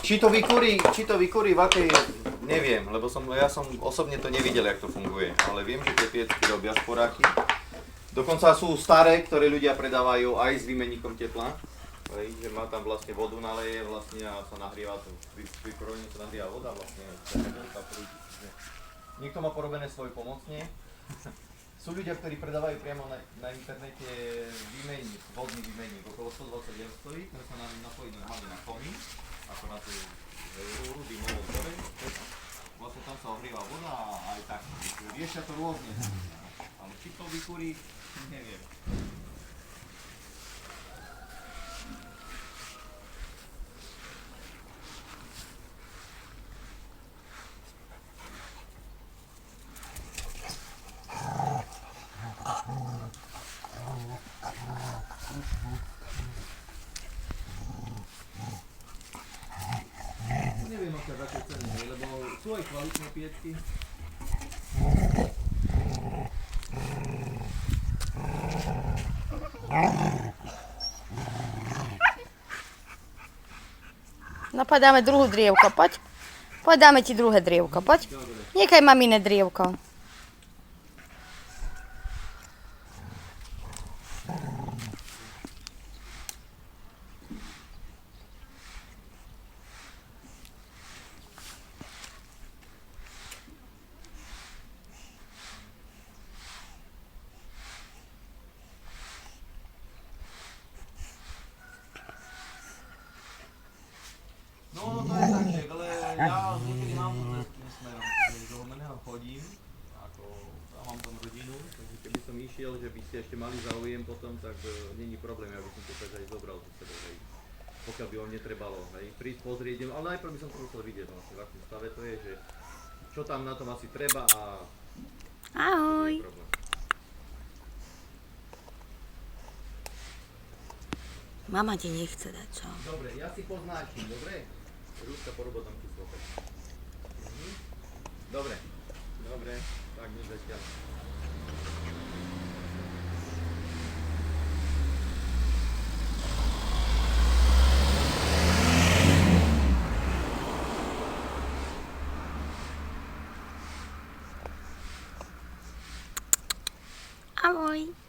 Či to vykúri v akej, neviem, lebo ja som osobne to nevidel, jak to funguje, ale viem, že tie piecky robia šporáky. Dokonca sú staré, ktoré ľudia predávajú aj s výmenníkom tepla, že má tam vlastne vodu naleje vlastne a sa nahrieva to, pri prvojne sa nahrieva voda vlastne. Niekto má porobené svoje pomocne. Sú ľudia, ktorí predávajú priamo na internete výmenník, vodný výmenník, okolo 120 eur stojí, ktorý sa napojí normálne na komín, ako na tú rúru dymovú dole. Vlastne tam sa ohrieva voda a aj tak. Riešia to rôzne. Ale či to vykúri, neviem. Neviem aké také ceny, lebo sú aj kvalitné piecky. No podáme druhú drievko, poď. Podáme ti druhé drievko, poď. Nechaj mamine drievko. No, to je tak, ale ja niekedy mám to tým smerom, že do Homeného chodím, ako mám tam rodinu, takže keby som išiel, že by ste ešte mali záujem potom, tak není problém, ja by som to tak aj zobral zo sebou, hej. Pokiaľ by vám netrebalo, hej, prísť pozrieť, ale najprv by som to musel vidieť, vlastne, v akom stave to je, že čo tam na tom asi treba a... Ahoj. Mama ti nechce dať, čo? Dobre, ja si poznáčim, dobre? Rúška po robotom ti slopať. Dobre, dobre, tak nič zatiaľ. Ahoj.